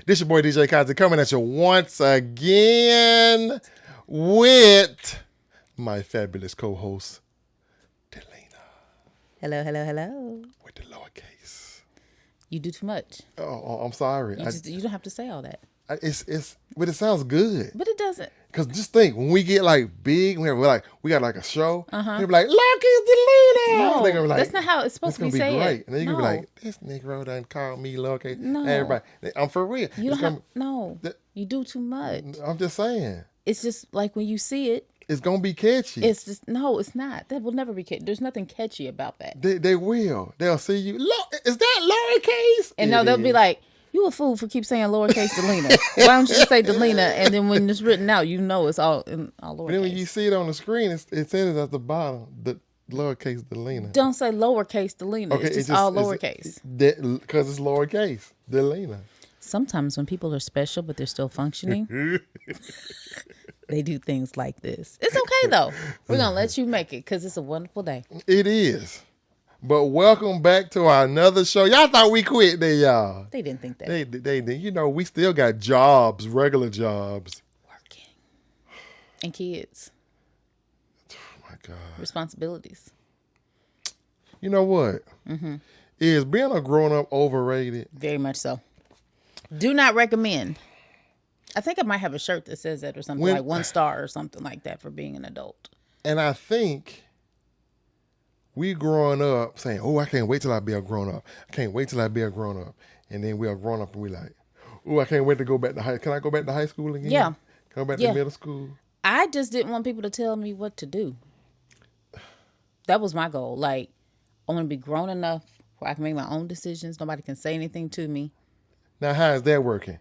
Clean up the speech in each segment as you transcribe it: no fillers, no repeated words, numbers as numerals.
This your boy DJKazie coming at you once again with my fabulous co-host, Delina. Hello, hello, hello. With the lowercase. You do too much. Oh, I'm sorry. You don't have to say all that. But it sounds good. But it doesn't. Cause just think, when we get like big, we got like a show. They'll be like, "Lowercase Delina." No, They're gonna be like, that's not how it's supposed to be said. Great. And then you're gonna be like, "This Negro done called me lowercase." No, everybody, I'm for real. You don't have, no, you do too much. I'm just saying. It's just like when you see it. It's gonna be catchy. It's just no, it's not. That will never be catchy. There's nothing catchy about that. They will. They'll see you. Look, is that lowercase? And no, they'll be like, "You a fool for keep saying lowercase Delina. Why don't you just say Delina?" And then when it's written out, you know it's all in all lowercase. Then when you see it on the screen, it says at the bottom, the lowercase Delina. Don't say lowercase Delina. Okay, it's just all lowercase. Because it's lowercase Delina. Sometimes when people are special but they're still functioning, they do things like this. It's okay though. We're gonna let you make it because it's a wonderful day. It is. But welcome back to another show. Y'all thought we quit there, y'all. They didn't think that. They you know, we still got jobs, regular jobs. Working. And kids. Oh my God. Responsibilities. You know what? Mm-hmm. Is being a grown-up overrated? Very much so. Do not recommend. I think I might have a shirt that says that or something, like 1 star or something like that for being an adult. And I think we growing up saying, "Oh, I can't wait till I be a grown up. I can't wait till I be a grown up." And then we are grown up and we like, "Oh, I can't wait to go back to high. Can I go back to high school again? Yeah. Can I go back to middle school?" I just didn't want people to tell me what to do. That was my goal. Like, I want to be grown enough where I can make my own decisions. Nobody can say anything to me. Now, how is that working?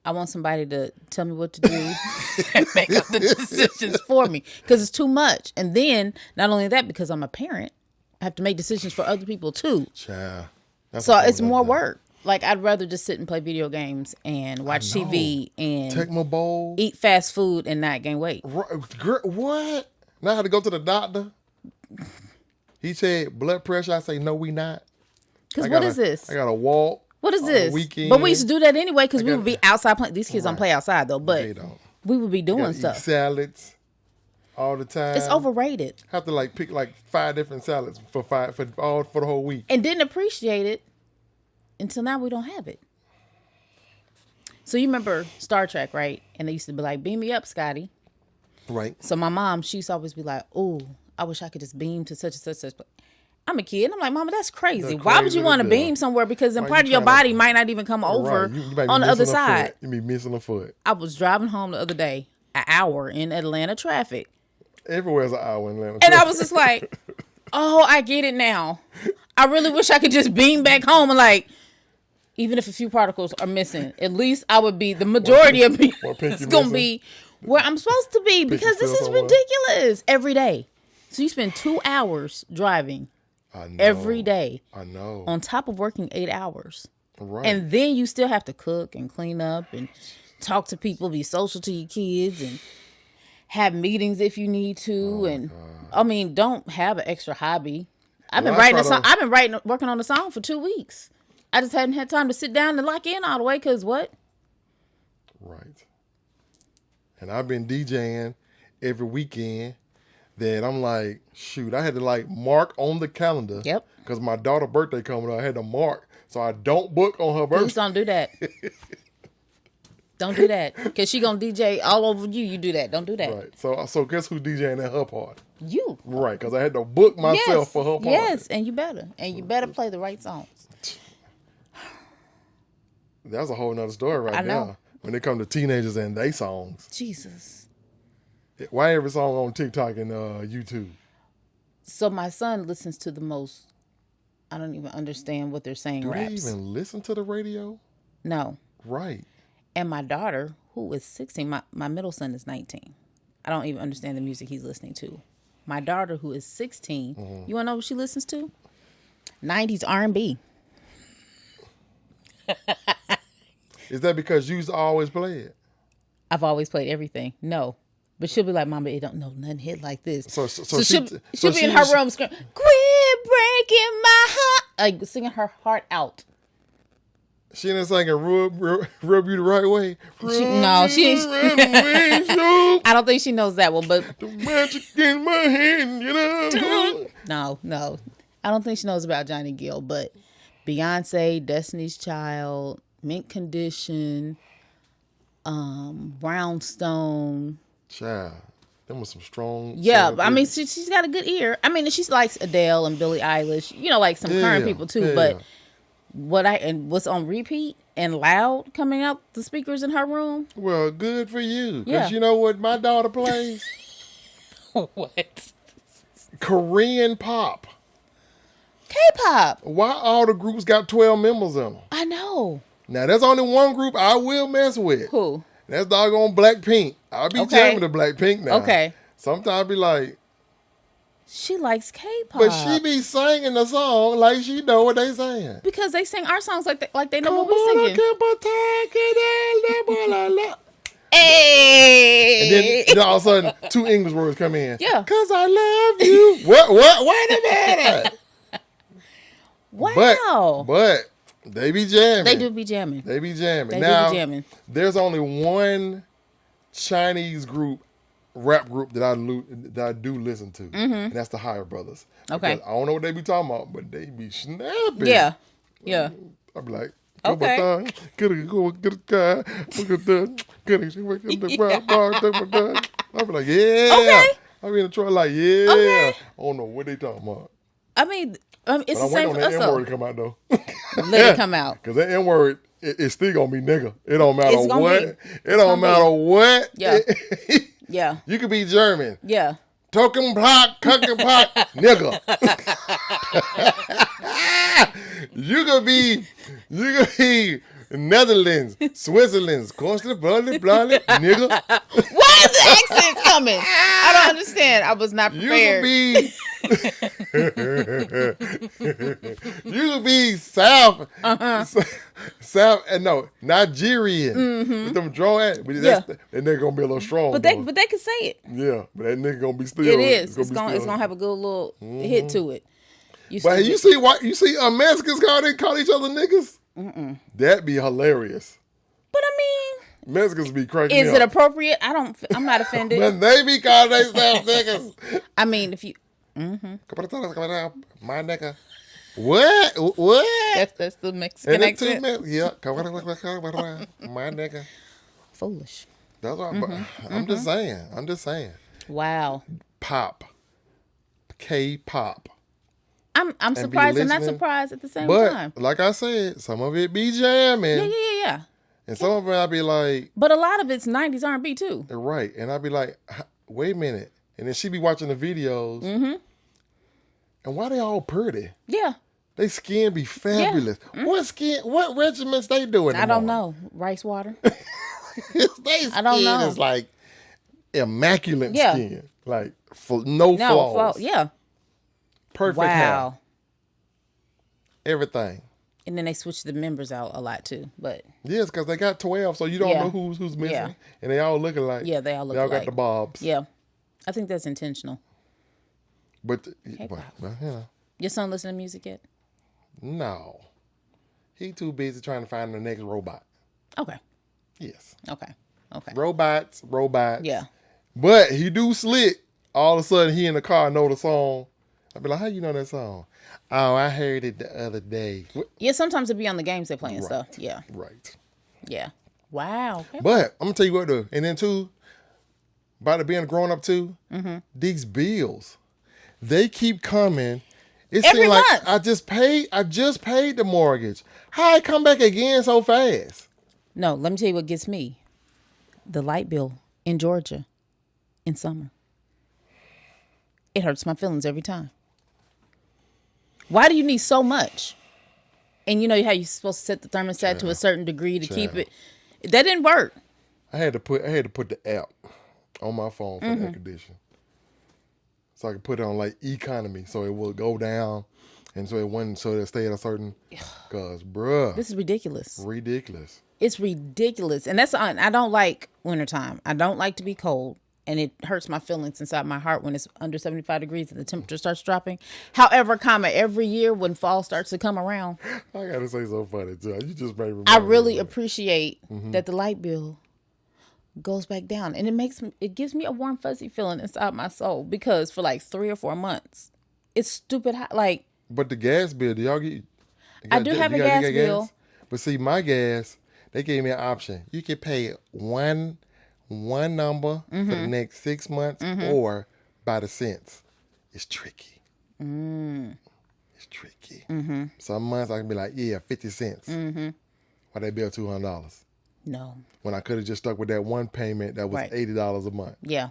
I want somebody to tell me what to do and make up the decisions for me because it's too much. And then, not only that, because I'm a parent, I have to make decisions for other people too. Child. So it's more work. Like, I'd rather just sit and play video games and watch TV and Tecmo Bowl, eat fast food and not gain weight. What? Now I have to go to the doctor. He said blood pressure. I say no, we not. Because what is this? I got to walk. What is this? Weekend. But we used to do that anyway because we would be outside playing. These kids don't play outside though, but we would be doing stuff. Eat salads all the time. It's overrated. Have to pick 5 different salads for the whole week. And didn't appreciate it until now we don't have it. So you remember Star Trek, right? And they used to be like, "Beam me up, Scotty." Right. So my mom, she used to always be like, "Oh, I wish I could just beam to such and such and such." I'm a kid. And I'm like, "Mama, that's crazy. Why would you want to beam somewhere? Because then part of your body might not even come over on the other side." You be missing a foot. I was driving home the other day, an hour in Atlanta traffic. Everywhere's an hour in Atlanta traffic. And I was just like, "Oh, I get it now. I really wish I could just beam back home and even if a few particles are missing, at least I would be the majority of me. It's going to be where I'm supposed to be because this is ridiculous every day." So you spend 2 hours driving. I know. Every day. I know. On top of working 8 hours. Right. And then you still have to cook and clean up and talk to people, be social to your kids and have meetings if you need to. Don't have an extra hobby. I've been working on a song for 2 weeks. I just hadn't had time to sit down and lock in all the way because what? Right. And I've been DJing every weekend. Then I'm like, shoot, I had to mark on the calendar. Yep. Because my daughter's birthday coming up, I had to mark. So I don't book on her birthday. Please don't do that. Don't do that. Because she going to DJ all over you. You do that. Don't do that. Right. So guess who's DJing at her party? You. Right. Because I had to book myself for her party. Yes. And you better. And you better play the right songs. That's a whole nother story now. When it comes to teenagers and their songs. Jesus. Why every song on TikTok and YouTube? So my son listens to the most, I don't even understand what they're saying, Do raps. they even listen to the radio? No. Right. And my daughter, who is 16, my middle son is 19. I don't even understand the music he's listening to. My daughter, who is 16, you want to know what she listens to? 90s R&B. Is that because you used to always play it? I've always played everything. No. But she'll be like, "Mama, it don't know nothing hit like this." So she'll be in her room screaming, "Quit breaking my heart," like singing her heart out. She didn't sing it rub you the right way. She I don't think she knows that one, but the magic in my hand, you know. No. I don't think she knows about Johnny Gill, but Beyonce, Destiny's Child, Mint Condition, Brownstone. Child. Them was some strong. Yeah, I mean, she's got a good ear. I mean, she likes Adele and Billie Eilish, like some current people too, but what's on repeat and loud coming out the speakers in her room. Well, good for you. Because you know what my daughter plays? What? Korean pop. K-pop. Why all the groups got 12 members in them? I know. Now, there's only one group I will mess with. Who? That's doggone Blackpink. I'll be jamming to Blackpink now. Okay. Sometimes I'll be like... She likes K-pop. But she be singing the song like she know what they saying. Because they sing our songs like they know what we're singing. Hey! And then all of a sudden, 2 English words come in. Yeah. Because I love you. What? Wait a minute. Wow. But they be jamming. They do be jamming. They be jamming. They now, do be jamming. There's only one Chinese rap group that I do listen to. And that's the Higher Brothers. Okay. Because I don't know what they be talking about, but they be snapping. Yeah. I be like, okay. I be like, yeah. Okay. I be in the truck like, yeah. Okay. I don't know what they talking about. I mean, it's But the same for us. I wait on that N-word to come out, though. Let it come out. Because that N-word, it's still going to be nigga. It don't matter what. It don't matter what. Yeah. Yeah. You could be German. Yeah. Token block, cooking block, nigga. You could be Netherlands, Switzerland, constant bloody, nigga. Why is the accents coming? I don't understand. I was not prepared. You could be South, Nigerian. With them drawing, that nigga gonna be a little strong. But they can say it. Yeah, but that nigga gonna be still. It is. It's gonna have a good little hit to it. But you see Mexicans call each other niggas? That'd be hilarious. But I mean, Mexicans be cracking is it appropriate? I'm not offended. When they be calling themselves niggas. I mean, if you my nigga. What? That's the Mexican accent. Yeah. My nigga. Foolish. That's what I'm just saying. Wow. Pop. K-pop. I'm surprised and not surprised at the same time. But like I said, some of it be jamming. Yeah. And some of it I'll be like... But a lot of it's 90s R&B too. Right. And I'll be like, wait a minute. And then she be watching the videos. Mm-hmm. And why they all pretty? Yeah. They skin be fabulous. Yeah. What regimens they doing? I don't know. Rice water. They skin I don't know. is like immaculate skin. Like no flaws. Yeah. Perfect hair. Everything. And then they switch the members out a lot too. But yes, because they got 12, so you don't know who's missing. Yeah. And they all looking like. Yeah, they all look alike. They all got the bobs. Yeah. I think that's intentional. But Your son listen to music yet? No. He too busy trying to find the next robot. Okay. Yes. Okay. Robots. Yeah. But he do slick. All of a sudden, he in the car know the song. I be like, how you know that song? Oh, I heard it the other day. Yeah, sometimes it be on the games they're playing stuff. Yeah. Right. Yeah. Wow. Okay. But I'm going to tell you what, though. And then, too, about it being grown up, too, these bills, they keep coming. It Every seems like month. I just paid the mortgage. How it come back again so fast? No, let me tell you what gets me. The light bill in Georgia in summer. It hurts my feelings every time. Why do you need so much? And you know how you're supposed to set the thermostat to a certain degree to keep it. That didn't work. I had to put the app on my phone for the air conditioning. So I could put it on like economy so it will go down and so it'll stay at a certain, cause bruh. This is ridiculous. Ridiculous. It's ridiculous. And I don't like wintertime. I don't like to be cold. and it hurts my feelings inside my heart when it's under 75 degrees and the temperature starts dropping. However, every year when fall starts to come around, I gotta say something funny too. You just made me. I really appreciate that the light bill goes back down, and it gives me a warm fuzzy feeling inside my soul, because for like 3 or 4 months, it's stupid hot. Like, but the gas bill, do y'all get? I do have a gas bill. But see, my gas, they gave me an option. You can pay one number for the next 6 months, or by the cents. It's tricky. It's tricky. Some months I can be like, 50 cents. Why they bill $200? No. When I could have just stuck with that one payment that was $80 a month. Yeah.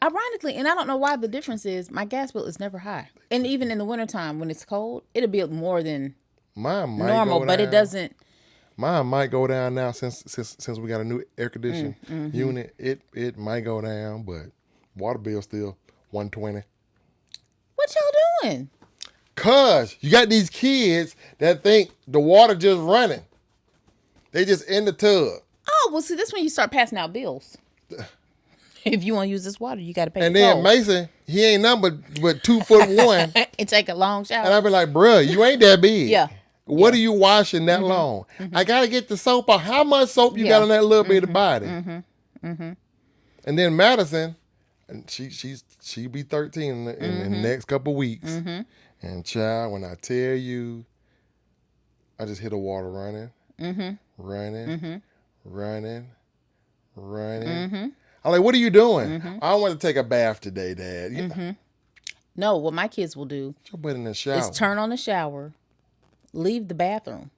Ironically, and I don't know why the difference is, my gas bill is never high. And even in the wintertime when it's cold, it'll be more than normal, but it doesn't. Mine might go down now since we got a new air conditioning unit. It might go down, but water bill still $120. What y'all doing? Cause you got these kids that think the water just running. They just in the tub. Oh, well, see, this when you start passing out bills. If you want to use this water, you got to pay. And then Mason, he ain't nothing but 2'1" and take a long shower. And I be like, bruh, you ain't that big. Yeah. What are you washing that long? I gotta get the soap off. How much soap you got on that little bitty body? And then Madison, and she be 13 in the next couple of weeks. And child, when I tell you, I just hit the water running. I'm like, what are you doing? I want to take a bath today, Dad. No, what my kids will do Put your butt in the shower. is turn on the shower, leave the bathroom.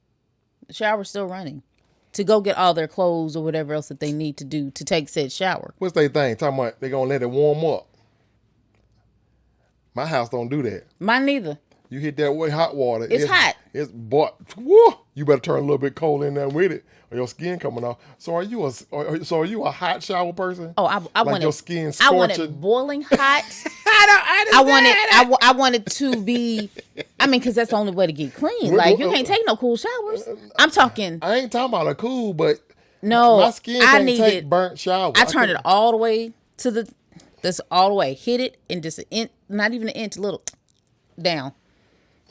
The shower's still running, to go get all their clothes or whatever else that they need to do to take said shower. What's they thing? Talking about they going to let it warm up. My house don't do that. Mine neither. You hit that with hot water. It's hot. It's woo, you better turn a little bit cold in there with it, or your skin coming off. So are you a hot shower person? Oh, I like want your skin scorching. I want it boiling hot. I want it to be. I mean, because that's the only way to get clean. Like, you can't take no cool showers. I'm talking. I ain't talking about a cool, but no, my skin can't take burnt shower. I turn it all the way to this all the way. Hit it and just not even an inch, little down.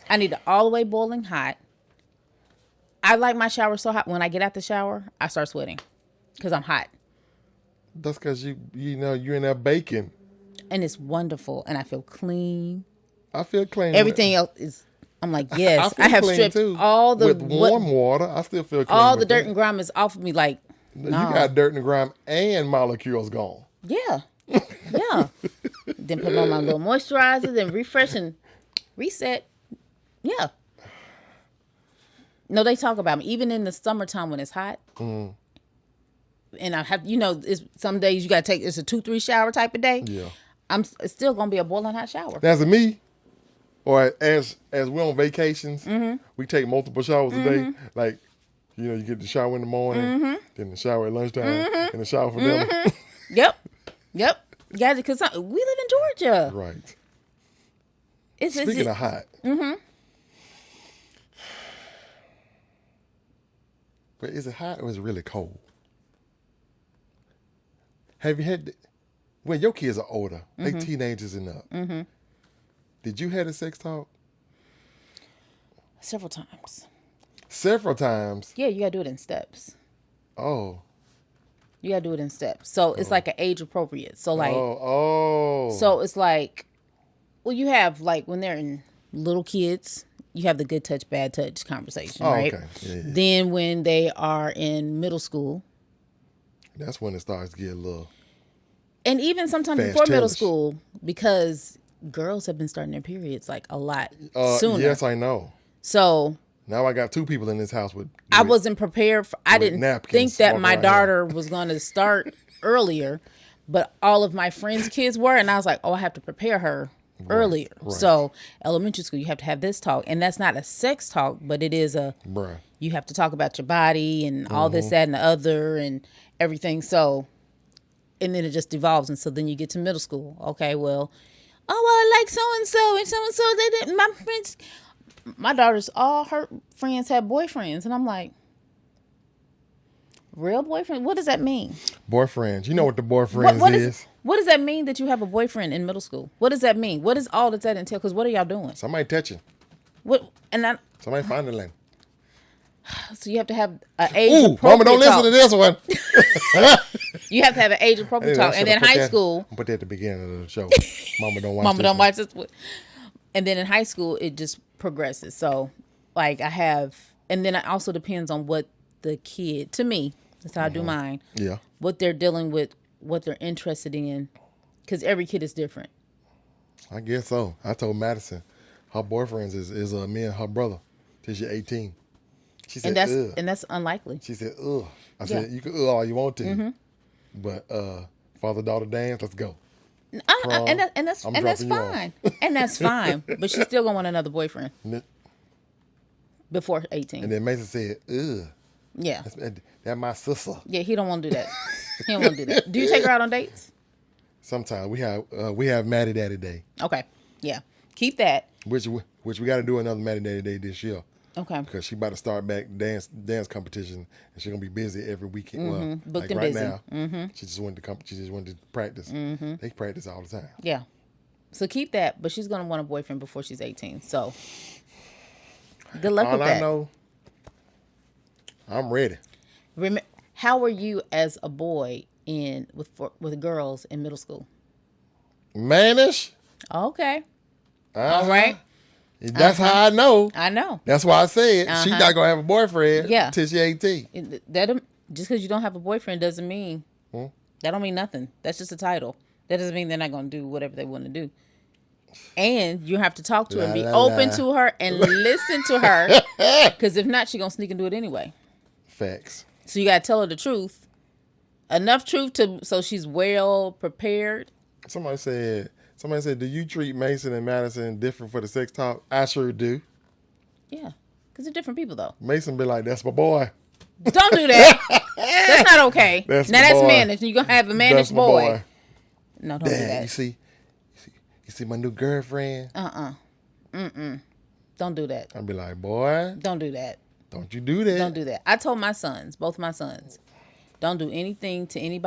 I need it all the way boiling hot. I like my shower so hot. When I get out the shower, I start sweating because I'm hot. That's because you're in there baking. And it's wonderful, and I feel clean. I feel clean. Everything else is. I'm like, yes. I have stripped too. All the with warm water. I still feel clean. All the dirt and grime is off of me. Like, you got dirt and grime and molecules gone. Yeah, yeah. Then put on my little moisturizer, then refresh and reset. Yeah. No, they talk about me even in the summertime when it's hot. And I have, it's some days you got to take. It's a 2-3 shower type of day. Yeah. It's still gonna be a boiling hot shower. That's me. Or as we're on vacations, we take multiple showers a day. Like, you get the shower in the morning, then the shower at lunchtime, and the shower for dinner. Yep. Guys, because we live in Georgia. Right. Speaking of hot. But is it hot or is it really cold? Have you had... Well, your kids are older. They teenagers and up. Did you have a sex talk? Several times. Several times? Yeah, you got to do it in steps. Oh. You got to do it in steps. So it's like an age appropriate. So like... Oh. So it's like... Well, you have like when they're in little kids... You have the good touch, bad touch conversation, right? Okay. Yeah. Then when they are in middle school. That's when it starts to get a little... And even sometimes before middle school, because girls have been starting their periods like a lot sooner. Yes, I know. So... Now I got 2 people in this house with I wasn't prepared. I didn't think that my daughter was going to start earlier, but all of my friends' kids were. And I was like, I have to prepare her earlier. Right. So elementary school, you have to have this talk, and that's not a sex talk, but it is you have to talk about your body and all this, that, and the other and everything. So, and then it just devolves. And so then you get to middle school. Okay, well, I like so-and-so and so-and-so. They didn't, my friends, my daughters, all her friends had boyfriends. And I'm like, Real boyfriend? What does that mean? Boyfriends. You know what the boyfriends is. What does that mean that you have a boyfriend in middle school? What does that mean? What is all does that entail? Because what are y'all doing? Somebody touching. What? And I. Somebody finding land. So you have to have an age appropriate Mama, don't listen talk. to this one. You have to have an age appropriate talk, and then high school. Put that at the beginning of the show. Mama don't watch. Mama don't watch this one. And then in high school, it just progresses. So, like I have, and then it also depends on what the kid. To me, that's how I do mine. Yeah. What they're dealing with, what they're interested in, because every kid is different. I guess so. I told Madison, her boyfriend is me and her brother till she's 18. She said, and that's unlikely. She said, ugh. I said, you can all you want to, but father-daughter dance, let's go. And that's fine. And that's fine. But she's still gonna want another boyfriend before 18. And then Mason said, ugh. Yeah. That's my sister. Yeah, he don't want to do that. He don't want to do that. Do you take her out on dates? Sometimes we have Maddie Daddy Day. Okay. Yeah. Keep that. Which we got to do another Maddie Daddy Day this year. Okay. Because she about to start back dance competition, and she's gonna be busy every weekend. Well, Booked like and right busy. now, she just went to practice. They practice all the time. Yeah. So keep that, but she's gonna want a boyfriend before she's 18. So good luck with that. All I know, I'm ready. How were you as a boy with girls in middle school? Mannish. Okay. All right. That's how I know. I know. That's why I said she's not gonna have a boyfriend till she's 18. That just because you don't have a boyfriend doesn't mean that don't mean nothing. That's just a title. That doesn't mean they're not gonna do whatever they want to do. And you have to talk to her and be open to her and listen to her, because if not, she's gonna sneak and do it anyway. Facts. So you gotta tell her the truth, enough truth so she's well prepared. Somebody said, do you treat Mason and Madison different for the sex talk? I sure do. Yeah, because they're different people, though. Mason be like, that's my boy. Don't do that. That's not okay. That's managed. You're going to have a managed boy. No, don't do that. You see my new girlfriend? Don't do that. I'd be like, boy. Don't do that. Don't you do that. Don't do that. I told my sons, both my sons, don't do anything to any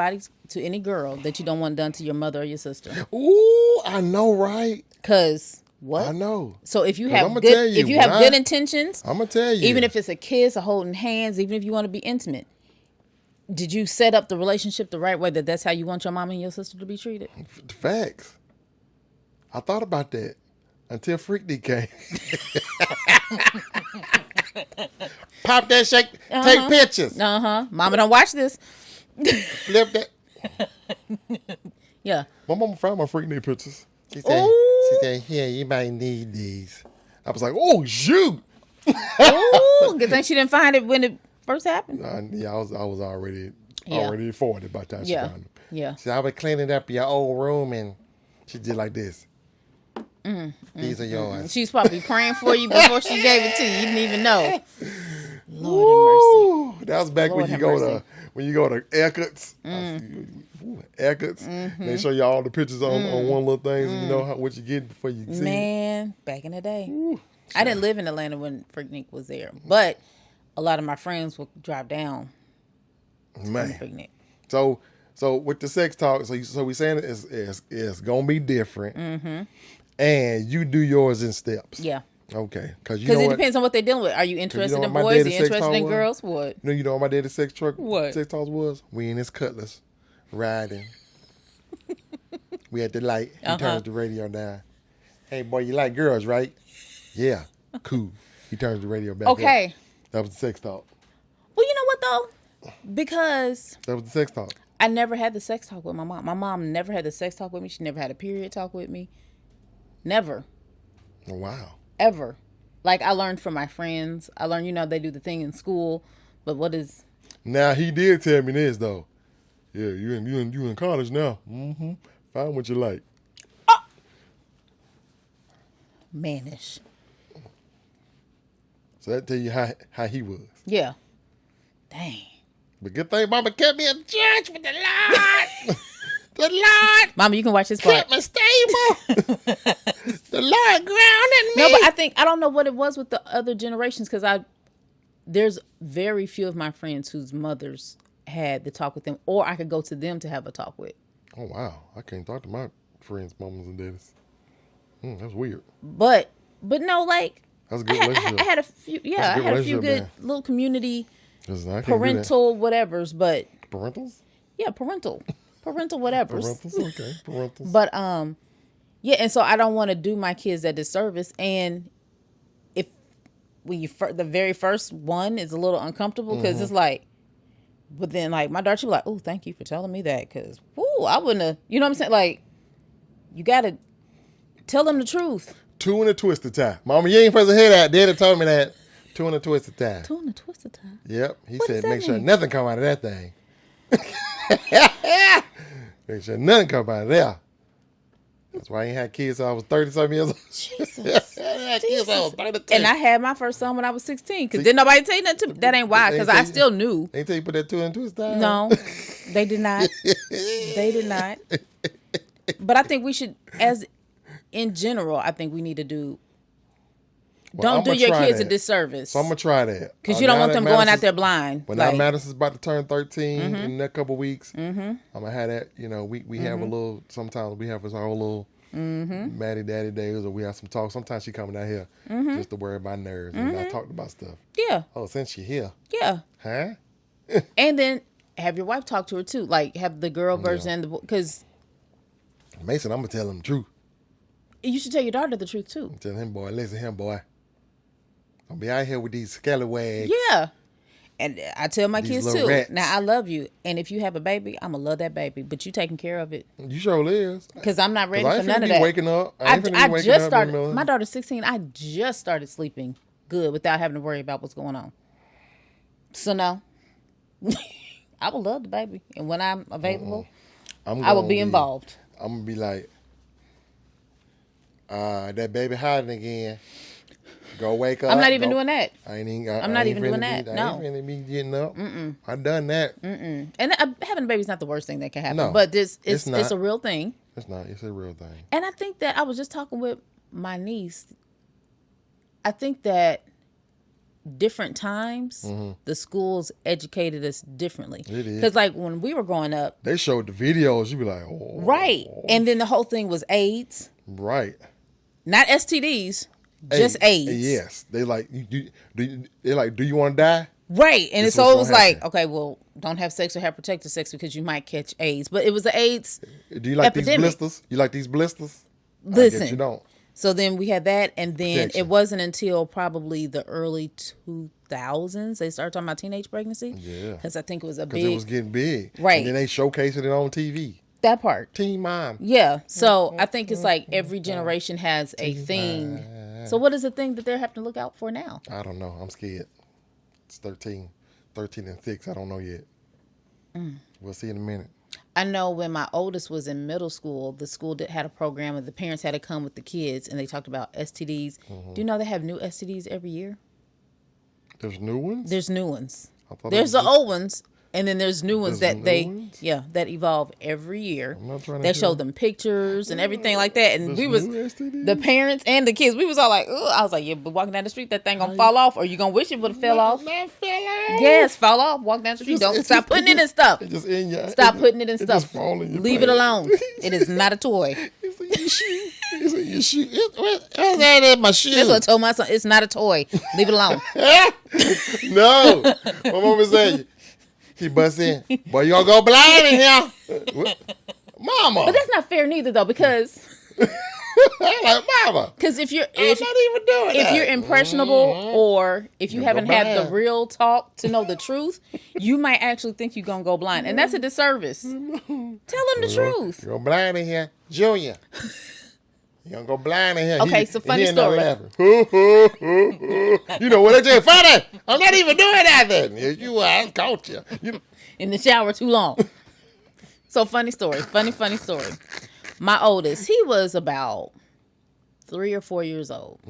girl that you don't want done to your mother or your sister. Ooh, I know, right? Because what? I know. So if you have good intentions, I'm gonna tell you, even if it's a kiss or holding hands, even if you want to be intimate, did you set up the relationship the right way? That's how you want your mom and your sister to be treated? Facts. I thought about that until Freaknik came. Pop that shake, take pictures. Mama, don't watch this. Flip that. Yeah. My mama found my Freaknik pictures. She said, here, you might need these. I was like, oh, shoot. Ooh, good thing she didn't find it when it first happened. I was already 40 by the time she found them. Yeah. So I was cleaning up your old room, and she did like this. These are yours. She's probably praying for you before she gave it to you. You didn't even know. Lord have mercy. That was back when you go to Hackett's. Hackett's. They show you all the pictures on one little thing, so you know what you get before you see it. Man, back in the day. I didn't live in Atlanta when Freaknik was there, but a lot of my friends would drive down to Freaknik. So with the sex talk, so we saying it's gonna be different, and you do yours in steps. Yeah. Okay. Because it depends on what they're dealing with. Are you interested in boys? Are you interested in girls? What? You know what my daddy's sex talk was? We in his Cutlass riding. We at the light. He turns the radio down. Hey boy, you like girls, right? Yeah. Cool. He turns the radio back up. That was the sex talk. Well, you know what though? Because that was the sex talk. I never had the sex talk with my mom. My mom never had the sex talk with me. She never had a period talk with me. Never. Oh, wow. Ever. Like I learned from my friends. I learned, they do the thing in school. But what is? Now he did tell me this though. Yeah, you in college now. Find what you like. Mannish. So that tell you how he was. Yeah. Dang. But good thing Mama kept me in church with the Lord. The Lord. Mama, you can watch this part. Kept me stable. The Lord grounded me. No, but I don't know what it was with the other generations, because there's very few of my friends whose mothers had the talk with them, or I could go to them to have a talk with. Oh wow, I can't talk to my friends' mamas and daddies. That's weird. But no, like that's a good relationship. I had a few, I had a few good little community parental whatevers, but parentals. Yeah, parental whatevers. Parentals, okay, parentals. But yeah, and so I don't want to do my kids that disservice. And if the very first one is a little uncomfortable because it's like, but then like my daughter, she'll be like, "Oh, thank you for telling me that," because I wouldn't have. You know what I'm saying? Like, you gotta tell them the truth. 2 in a twisted tie. Mama, you ain't supposed to hear that. Daddy told me that. 2 in a twisted tie. 2 in a twisted tie. Yep. He said, make sure nothing come out of that thing. Make sure nothing come out of there. That's why I ain't had kids till I was 30-something years old. Jesus. And I had my first son when I was 16. Because didn't nobody tell you that to me. That ain't why. Because I still knew. They tell you put that 2 in a twisted tie? No. They did not. They did not. But I think we should, in general, I think we need to do. Don't do your kids a disservice. So I'm gonna try that because you don't want them going out there blind. When now Madison's about to turn 13 in that couple weeks, I'm gonna have that. You know, we have a little. Sometimes we have our whole little Maddie Daddy days, or we have some talk. Sometimes she coming out here just to worry about nerves and I talked about stuff. Yeah. Oh, since she here. Yeah. Huh? And then have your wife talk to her too. Like have the girl version and the boy. Because Mason, I'm gonna tell him the truth. You should tell your daughter the truth too. Tell him, boy. Listen, him, boy. Don't be out here with these scallywags. Yeah. And I tell my kids too. Rats. Now I love you, and if you have a baby, I'm gonna love that baby. But you taking care of it. You sure is. Because I'm not ready for none of that. Waking up. I just started. My daughter's 16. I just started sleeping good without having to worry about what's going on. So no, I will love the baby, and when I'm available, I will be involved. I'm gonna be like, that baby hiding again. Go wake up. I'm not even doing that. I'm not even doing that. No. I ain't really be getting up. I've done that. And having a baby is not the worst thing that can happen. No, but it's a real thing. It's not. It's a real thing. And I think that I was just talking with my niece. I think that different times the schools educated us differently. It is. Because like when we were growing up, they showed the videos. You be like, oh. Right. And then the whole thing was AIDS. Right. Not STDs. Just AIDS. Yes. They like do you want to die? Right. And so it was like, okay, well, don't have sex or have protected sex because you might catch AIDS. But it was the AIDS. Do you like epidemic. These blisters? You like these blisters? Listen. I guess you don't. So then we had that, and then it wasn't until probably the early 2000s they started talking about teenage pregnancy. Yeah. Because I think it was it was getting big. Right. And then they showcased it on TV. That part. Teen Mom. Yeah. So I think it's like every generation has a thing. So what is the thing that they're having to look out for now? I don't know. I'm scared. It's 13 and 6. I don't know yet. We'll see in a minute. I know when my oldest was in middle school, the school had a program and the parents had to come with the kids and they talked about STDs. Do you know they have new STDs every year? There's new ones? There's new ones. There's the old ones. And then there's new ones that that evolve every year. They show them pictures and everything like that. And we was the parents and the kids. We was all like, ugh. I was like, yeah, but walking down the street, that thing gonna fall off, or you gonna wish it would have fell off. Yes, fall off. Walk down the street. Don't stop putting it in stuff. Stop putting it in stuff. Leave it alone. It is not a toy. It's in your shoe. It's in your shoe. What's that in my shoe? That's what I told my son. It's not a toy. Leave it alone. No, my mama said. He busts in. Boy, you gonna go blind in here? Mama. But that's not fair neither, though, because I'm like, Mama. Because if you're not even doing if you're impressionable or if you haven't had the real talk to know the truth, you might actually think you're gonna go blind, and that's a disservice. Tell them the truth. You go blind in here, Junior. You gonna go blind in here. Okay, so funny story. You know what I just funny? I'm not even doing nothing. You I caught you. In the shower too long. So funny story. Funny story. My oldest, he was about 3 or 4 years old.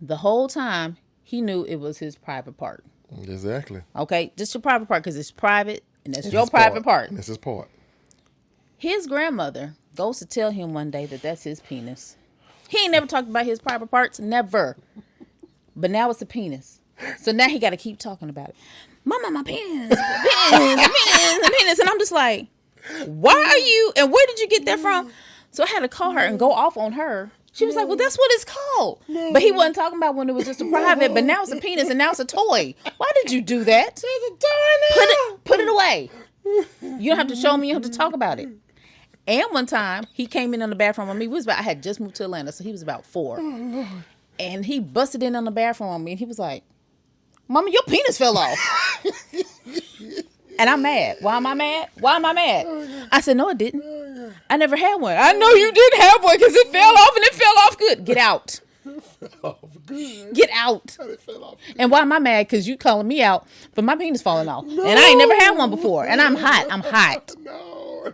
The whole time he knew it was his private part. Exactly. Okay, just your private part because it's private and that's your private part. That's his part. His grandmother goes to tell him one day that that's his penis. He ain't never talked about his private parts, never. But now it's a penis. So now he got to keep talking about it. Mama, my penis, penis. And I'm just like, why are you, and where did you get that from? So I had to call her and go off on her. She was like, well, that's what it's called. But he wasn't talking about when it was just a private, but now it's a penis and now it's a toy. Why did you do that? It's a toy now. Put it away. You don't have to show me, you have to talk about it. And one time, he came in on the bathroom on me. I had just moved to Atlanta, so he was about 4. And he busted in on the bathroom on me, and he was like, Mama, your penis fell off. And I'm mad. Why am I mad? I said, no, it didn't. I never had one. I know you didn't have one because it fell off and it fell off good. Get out. Get out. And why am I mad? Because you calling me out for my penis falling off. No. And I ain't never had one before. And I'm hot. No.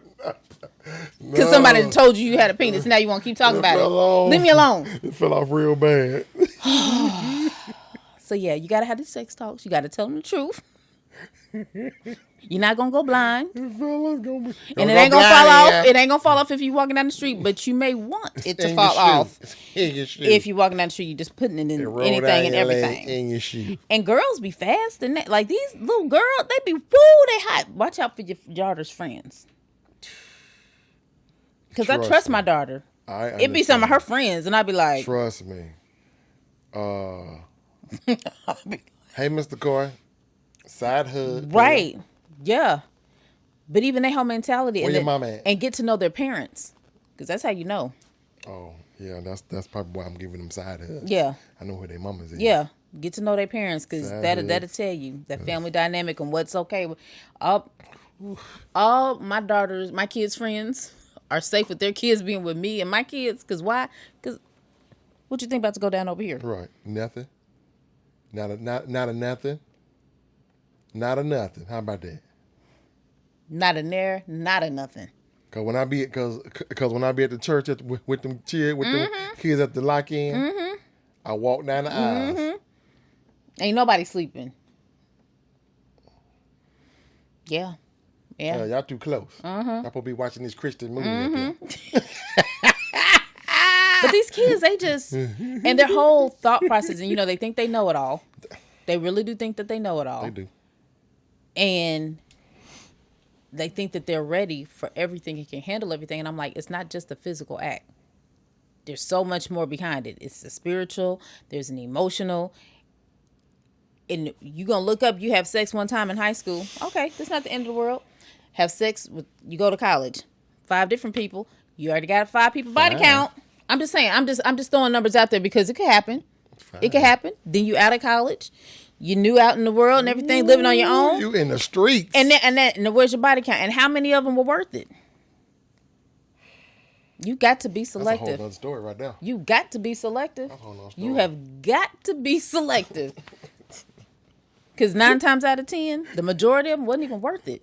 Because somebody told you had a penis. Now you want to keep talking about it. Leave me alone. It fell off real bad. So yeah, you got to have the sex talks. You got to tell them the truth. You're not gonna go blind, and it ain't gonna fall off. It ain't gonna fall off if you're walking down the street, but you may want it to fall off. If you're walking down the street, you're just putting it in anything and everything. In your shoe. And girls be fast, and like these little girls, they be they hot. Watch out for your daughter's friends, because I trust my daughter. It be some of her friends, and I be like, trust me. Hey, Mr. Coy. Side hug. Right. Yeah. But even their whole mentality Where your mom at? And get to know their parents. Because that's how you know. Oh, yeah. That's probably why I'm giving them side hugs. Yeah. I know who their mamas is. Yeah. Get to know their parents because that'll tell you that family dynamic and what's okay. All my kids' friends are safe with their kids being with me and my kids. Because why? Because what you think about to go down over here? Right. Nothing. Not a nothing. Not a nothing. How about that? Not a there, not a nothing. Cause when I be at the church with them kids at the lock-in, I walk down the aisles. Ain't nobody sleeping. Yeah. Y'all too close. Y'all supposed to be watching these Christian movies. But these kids, they just and their whole thought process, and they think they know it all. They really do think that they know it all. They do. And they think that they're ready for everything and can handle everything. And I'm like, it's not just a physical act. There's so much more behind it. It's the spiritual. There's an emotional. And you're going to look up, you have sex one time in high school. Okay, that's not the end of the world. Have sex with, you go to college. 5 different people. You already got 5 people body count. I'm just saying, I'm just throwing numbers out there because it could happen. It could happen. Then you out of college. You new out in the world and everything, living on your own. You in the streets. And where's your body count? And how many of them were worth it? You got to be selective. That's a whole other story right there. You got to be selective. That's a whole other story. You have got to be selective. Because 9 times out of 10, the majority of them wasn't even worth it.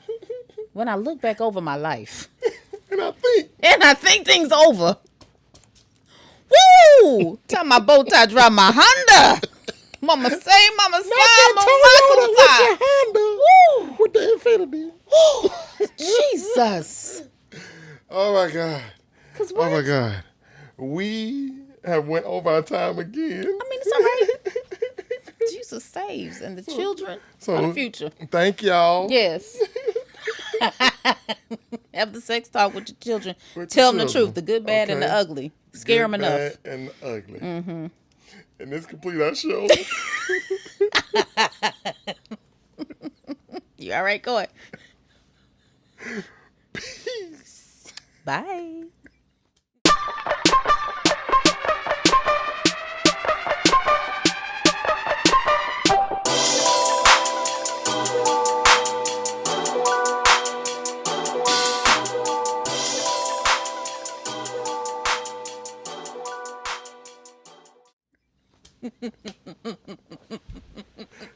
When I look back over my life. And I think things over. Woo! Tell my bow tie drive my Honda. Mama say, Mama slide, Mama Honda. Woo! With the infinity. Jesus. Oh my God. Oh my God. We have went over our time again. I mean, it's all right. Jesus saves, and the children are the future. Thank y'all. Yes. Have the sex talk with your children. Tell them the truth, the good, bad, and the ugly. Scare them enough. Bad, and the ugly. Mm-hmm. And this complete our show. You all right, go ahead. Peace. Bye.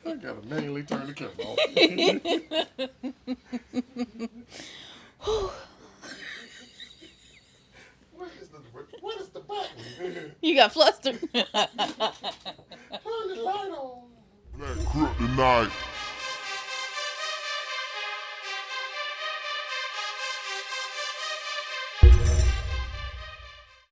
I gotta manually turn the camera off. What is the button? You got flustered. Turn the light on. BlacKryptonite